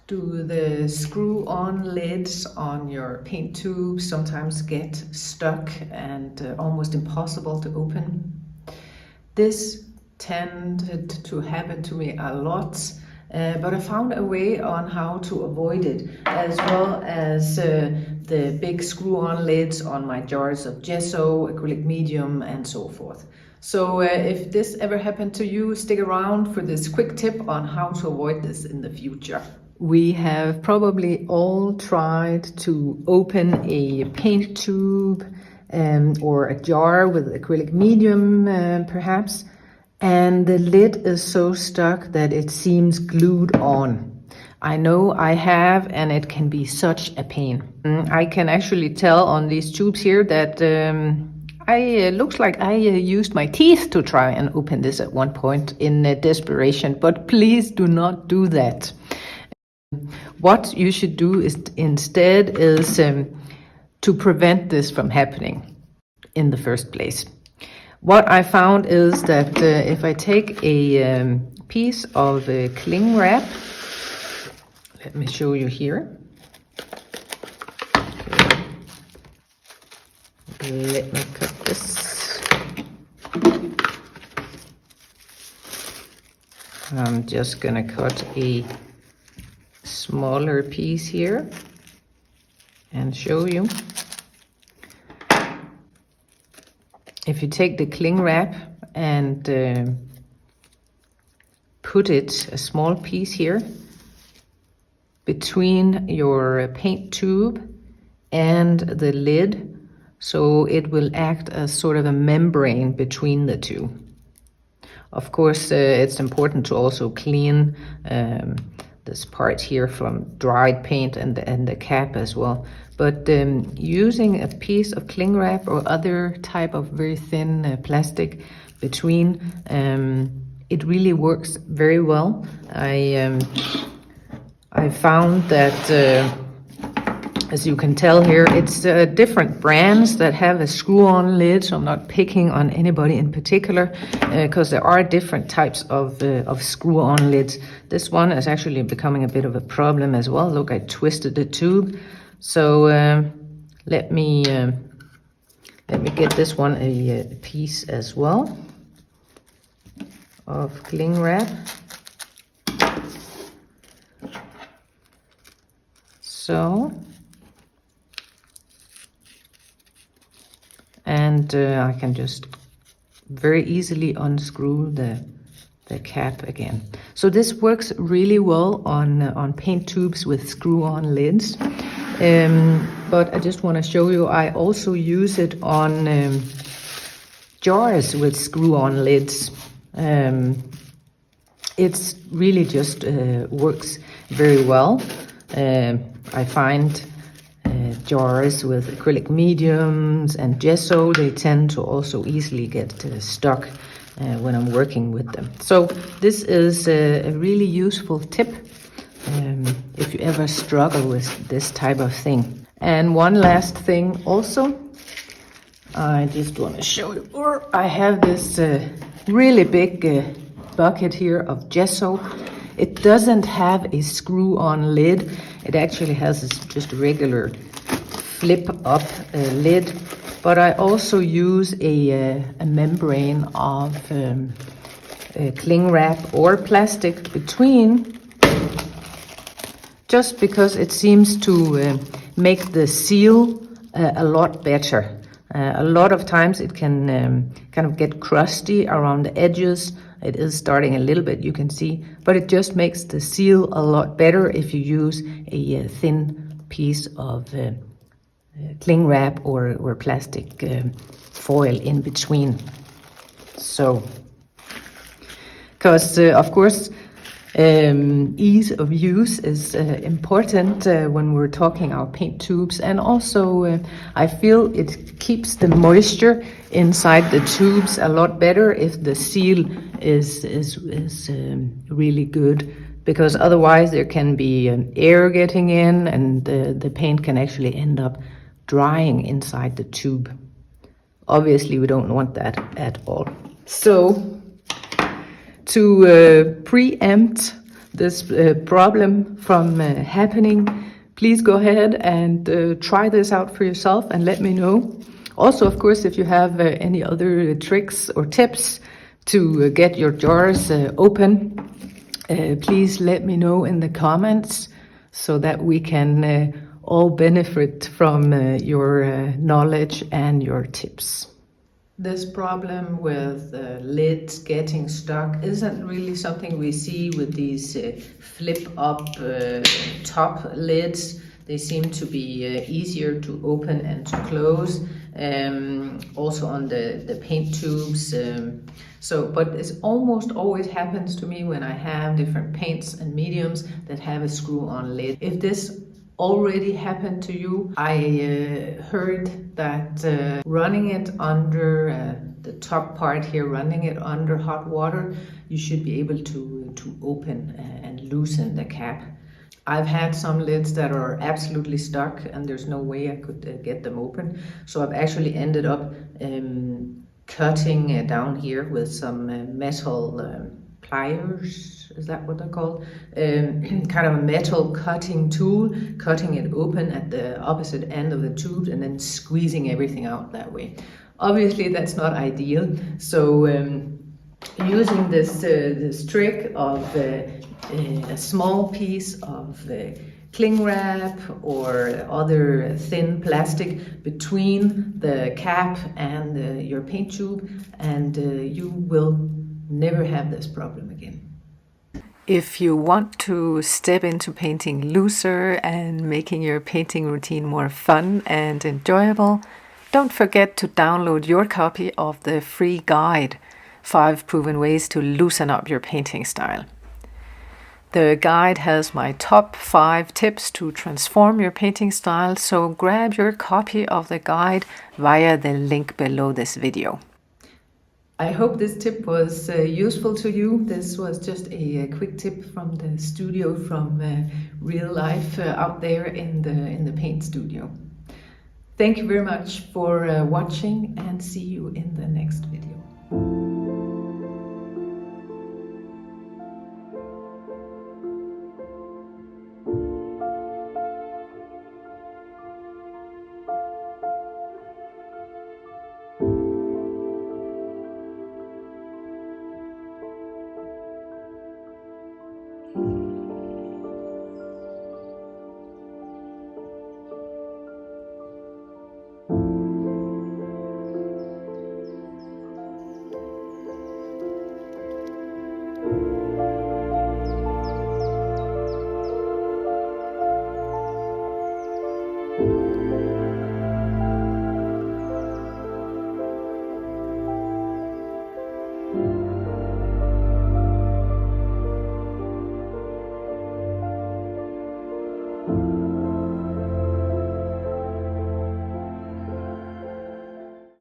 Do the screw-on lids on your paint tubes sometimes get stuck and almost impossible to open? This tended to happen to me a lot, but I found a way on how to avoid it, as well as the big screw-on lids on my jars of gesso, acrylic medium, and so forth. So if this ever happened to you, stick around for this quick tip on how to avoid this in the future. We have probably all tried to open a paint tube or a jar with acrylic medium perhaps, and the lid is so stuck that it seems glued on. I know I have, and it can be such a pain. I can actually tell on these tubes here that looks like I used my teeth to try and open this at one point in desperation, but please do not do that. What you should do is instead to prevent this from happening in the first place. What I found is that if I take a piece of cling wrap, let me show you here. Okay. Let me cut this. I'm just gonna cut a smaller piece here and show you. If you take the cling wrap and put it, a small piece here, between your paint tube and the lid, so it will act as sort of a membrane between the two. Of course, it's important to also clean this part here from dried paint and the cap as well. But using a piece of cling wrap or other type of very thin plastic between, it really works very well. I found that, as you can tell here, it's different brands that have a screw-on lid, so I'm not picking on anybody in particular, because there are different types of screw-on lids. This one is actually becoming a bit of a problem as well. Look, I twisted the tube. So let me get this one a piece as well of cling wrap. So, and I can just very easily unscrew the cap again. So this works really well on paint tubes with screw-on lids. But I just want to show you, I also use it on jars with screw-on lids. It's really just works very well. I find jars with acrylic mediums and gesso, they tend to also easily get stuck when I'm working with them. So this is a really useful tip if you ever struggle with this type of thing. And one last thing also, I just want to show you, I have this really big bucket here of gesso. It doesn't have a screw-on lid. It actually has this just regular flip-up lid. But I also use a membrane of cling wrap or plastic between, just because it seems to make the seal a lot better. A lot of times it can kind of get crusty around the edges. It is starting a little bit, you can see, but it just makes the seal a lot better if you use a thin piece of cling wrap or plastic foil in between. So, because of course, ease of use is important when we're talking our paint tubes, and also I feel it keeps the moisture inside the tubes a lot better if the seal is really good, because otherwise there can be air getting in and the paint can actually end up drying inside the tube. Obviously we don't want that at all. So to preempt this problem from happening, please go ahead and try this out for yourself and let me know. Also, of course, if you have any other tricks or tips to get your jars open, please let me know in the comments so that we can all benefit from your knowledge and your tips. This problem with lids getting stuck isn't really something we see with these flip-up top lids. They seem to be easier to open and to close. Also on the paint tubes. But it almost always happens to me when I have different paints and mediums that have a screw-on lid. If this already happened to you, I heard that running it under the top part here, running it under hot water, you should be able to open and loosen the cap. I've had some lids that are absolutely stuck and there's no way I could get them open. So I've actually ended up cutting down here with some metal pliers, is that what they're called? Kind of a metal cutting tool, cutting it open at the opposite end of the tube and then squeezing everything out that way. Obviously that's not ideal, so using this trick of a small piece of cling wrap or other thin plastic between the cap and your paint tube, and you will never have this problem again. If you want to step into painting looser and making your painting routine more fun and enjoyable, don't forget to download your copy of the free guide, 5 Proven Ways to Loosen Up Your Painting Style. The guide has my top 5 tips to transform your painting style, so grab your copy of the guide via the link below this video. I hope this tip was useful to you. This was just a quick tip from the studio, from real life out there in the paint studio. Thank you very much for watching, and see you in the next video.